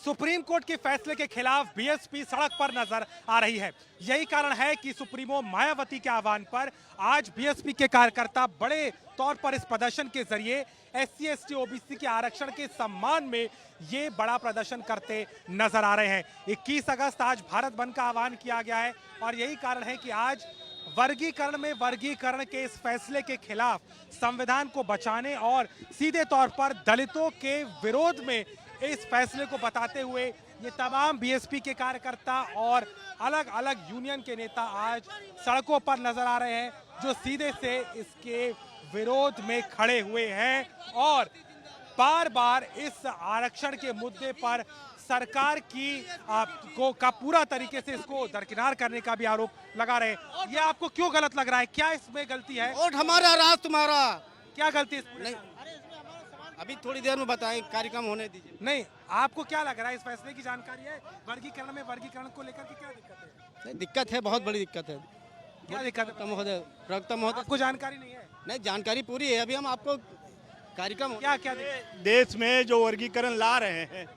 Supreme court के फैसले के खिलाफ बीएसपी सड़क पर नजर आ रही है। यही कारण है कि सुप्रीमो मायावती के आह्वान पर आज बीएसपी के कार्यकर्ता बड़े तौर पर इस प्रदर्शन के जरिए एससी एसटी ओबीसी के आरक्षण के सम्मान में ये बड़ा प्रदर्शन करते नजर आ रहे हैं। 21 अगस्त आज भारत बंद का आह्वान किया गया है और यही कारण है कि आज वर्गीकरण में वर्गीकरण के इस फैसले के खिलाफ संविधान को बचाने और सीधे तौर पर दलितों के विरोध में इस फैसले को बताते हुए ये तमाम बीएसपी के कार्यकर्ता और अलग अलग यूनियन के नेता आज सड़कों पर नजर आ रहे हैं, जो सीधे से इसके विरोध में खड़े हुए हैं और बार बार इस आरक्षण के मुद्दे पर सरकार का पूरा तरीके से इसको दरकिनार करने का भी आरोप लगा रहे हैं। ये आपको क्यों गलत लग रहा है? क्या इसमें गलती है? वोट हमारा, राज तुम्हारा। क्या गलती है? नहीं, अभी थोड़ी देर में बताएं, कार्यक्रम होने दीजिए। नहीं, आपको क्या लग रहा है? इस फैसले की जानकारी है? वर्गीकरण में वर्गीकरण को लेकर के क्या दिक्कत है? नहीं, दिक्कत है, बहुत बड़ी दिक्कत है। क्या दिक्कत है? महोदय, आपको जानकारी नहीं है? नहीं, जानकारी पूरी है। अभी हम आपको कार्यक्रम क्या देश में जो वर्गीकरण ला रहे हैं,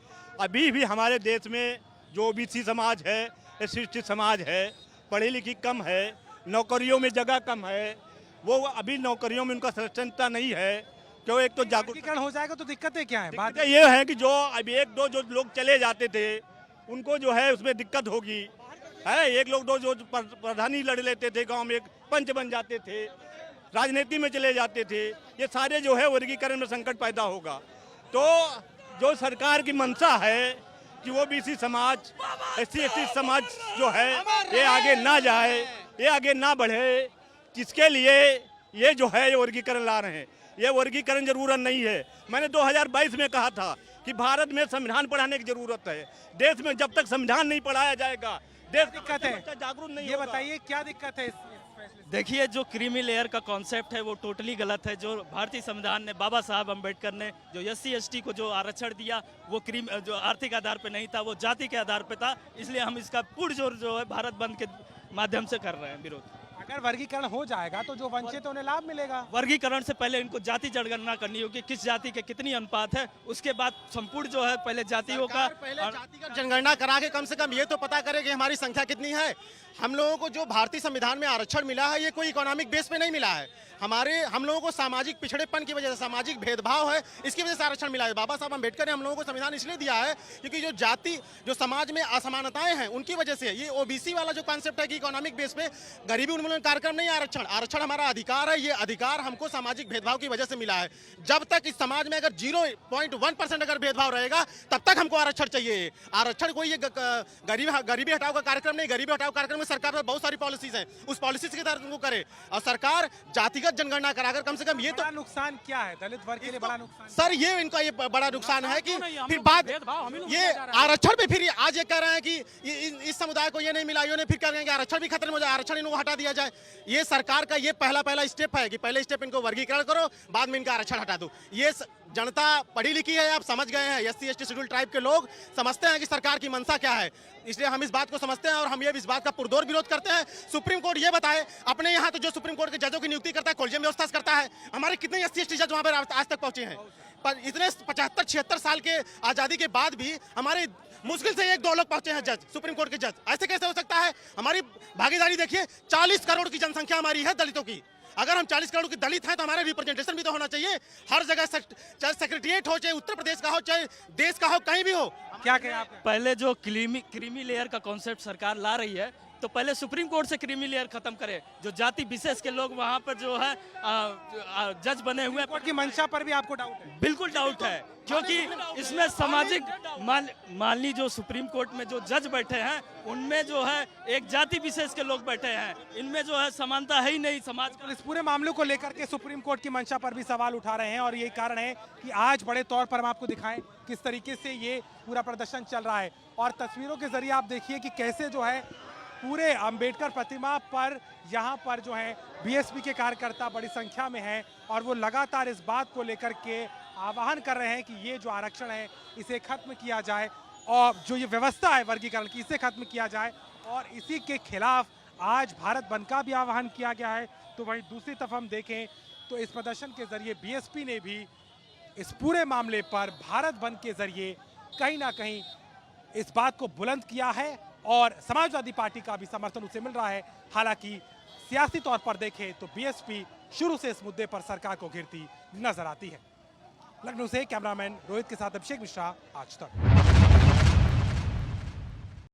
अभी भी हमारे देश में जो ओबीसी समाज है, एससी समाज है, पढ़ी लिखी कम है, नौकरियों में जगह कम है, वो अभी नौकरियों में उनका सक्षमता नहीं है। क्यों? एक तो वर्गीकरण हो जाएगा तो दिक्कतें क्या है? बात ये है कि जो अभी एक दो जो लोग चले जाते थे उनको जो है उसमें दिक्कत होगी। है एक लोग दो जो प्रधानी लड़ लेते थे, गांव में एक पंच बन जाते थे, राजनीति में चले जाते थे, ये सारे जो है वर्गीकरण में संकट पैदा होगा। तो जो सरकार की मंशा है कि वो बीसी समाज, एससी एसटी समाज जो है ये आगे ना जाए, ये आगे ना बढ़े, जिसके लिए ये जो है ये वर्गीकरण ला रहे हैं। ये वर्गीकरण जरूरत नहीं है। मैंने 2022 में कहा था कि भारत में संविधान पढ़ाने की जरूरत है। देश में जब तक संविधान नहीं पढ़ाया जाएगा, देश दिक्कत है, जागरूक नहीं। ये बताइए क्या दिक्कत है? देखिए, जो क्रीमी लेयर का कॉन्सेप्ट है वो टोटली गलत है। जो भारतीय संविधान ने, बाबा साहब अम्बेडकर ने जो एससी एसटी को जो आरक्षण दिया, वो जो आर्थिक आधार पे नहीं था, वो जाति के आधार पे था। इसलिए हम इसका पुरजोर जो है भारत बंद के माध्यम से कर रहे हैं विरोध। अगर वर्गीकरण हो जाएगा तो जो वंचित है उन्हें लाभ मिलेगा। वर्गीकरण से पहले इनको जाति जनगणना करनी होगी, किस जाति के कितनी अनुपात है, उसके बाद संपूर्ण जो है पहले जातियों का जातिगत जनगणना करा के कम से कम ये तो पता करे कि हमारी संख्या कितनी है। हम लोगों को जो भारतीय संविधान में आरक्षण मिला है, ये कोई इकोनॉमिक बेस पे नहीं मिला है। हम लोगों को सामाजिक पिछड़ेपन की वजह से, सामाजिक भेदभाव है, इसकी वजह से आरक्षण मिला है। बाबा साहब अम्बेडकर ने हम लोगों को संविधान इसलिए दिया है क्योंकि जो समाज में असमानताएं हैं उनकी वजह से। ये ओबीसी वाला जो कॉन्सेप्ट है कि इकोनॉमिक बेस पे गरीबी उन्मूलन कार्यक्रम नहीं, आरक्षण हमारा अधिकार है। ये अधिकार हमको सामाजिक भेदभाव की वजह से मिला है। जब तक इस समाज में अगर 0.1% अगर भेदभाव रहेगा तब तक हमको आरक्षण चाहिए। आरक्षण कोई ये गरीबी हटाओ का कार्यक्रम नहीं। गरीबी हटाओ कार्यक्रम में सरकार पर बहुत सारी पॉलिसीज हैं, उस पॉलिसीज के तहत उनको करे। और सरकार जातिगत जनगणना कराकर कम से कम ये तो नुकसान क्या है दलित वर्ग के लिए? बड़ा नुकसान सर, ये इनका ये बड़ा नुकसान है कि फिर बाद ये आरक्षण पे फिर आज ये कह रहे हैं कि इस समुदाय को ये नहीं मिला, ये फिर कह रहे हैं कि आरक्षण भी खत्म हो जाए, आरक्षण इनको हटा दिया जाए। ये सरकार का ये पहला स्टेप है कि पहले स्टेप इनको वर्गीकरण करो, बाद में इनका आरक्षण हटा दो। ये जनता पढ़ी लिखी है, आप समझ गए हैं। एससी एसटी शेड्यूल ट्राइब के लोग समझते हैं कि सरकार की मंशा क्या है, इसलिए हम इस बात को समझते हैं और हम ये इस बात का पुरजोर विरोध करते हैं। सुप्रीम कोर्ट ये बताए, अपने यहाँ तो जो सुप्रीम कोर्ट के जजों की नियुक्ति करता है, कॉलेजियम व्यवस्था करता है, हमारे कितने एससी एसटी जज वहाँ पर आज तक पहुंचे हैं? पर इतने 75-76 साल के आजादी के बाद भी हमारे मुश्किल से 1-2 लोग पहुंचे हैं जज, सुप्रीम कोर्ट के जज। ऐसे कैसे हो सकता है? हमारी भागीदारी देखिए, 40 करोड़ की जनसंख्या हमारी है दलितों की। अगर हम 40 करोड़ के दलित हैं तो हमारा रिप्रेजेंटेशन भी तो होना चाहिए हर जगह, चाहे सेक्रेटरिएट हो, चाहे उत्तर प्रदेश का हो, चाहे देश का हो, कहीं भी हो। क्या कहें आप? पहले जो क्रीमी लेयर का कॉन्सेप्ट सरकार ला रही है, तो पहले सुप्रीम कोर्ट से क्रीमी लेयर खत्म करे। जो जाति विशेष के लोग वहां पर जो है जज बने हुए, कोर्ट की मंशा पर भी आपको डाउट है? बिल्कुल डाउट है, क्योंकि इसमें सामाजिक मान ली जो सुप्रीम कोर्ट में जो जज बैठे हैं उनमें जो है एक जाति विशेष के लोग बैठे हैं, इनमें जो है समानता है ही नहीं समाज का। इस पूरे मामले को लेकर के सुप्रीम कोर्ट की मंशा पर भी सवाल उठा रहे हैं और यही कारण है कि आज बड़े तौर पर हम आपको दिखाएं किस तरीके से ये पूरा प्रदर्शन चल रहा है। और तस्वीरों के जरिए आप देखिए कि कैसे जो है पूरे अंबेडकर प्रतिमा पर यहाँ पर जो है बीएसपी के कार्यकर्ता बड़ी संख्या में हैं और वो लगातार इस बात को लेकर के आह्वान कर रहे हैं कि ये जो आरक्षण है इसे खत्म किया जाए और जो ये व्यवस्था है वर्गीकरण की इसे खत्म किया जाए। और इसी के खिलाफ आज भारत बंद का भी आह्वान किया गया है। तो वहीं दूसरी तरफ हम देखें तो इस प्रदर्शन के जरिए बीएसपी ने भी इस पूरे मामले पर भारत बंद के जरिए कहीं ना कहीं इस बात को बुलंद किया है और समाजवादी पार्टी का भी समर्थन उसे मिल रहा है। हालांकि सियासी तौर पर देखें तो बीएसपी शुरू से इस मुद्दे पर सरकार को घेरती नजर आती है। लखनऊ से कैमरामैन रोहित के साथ अभिषेक मिश्रा, आज तक।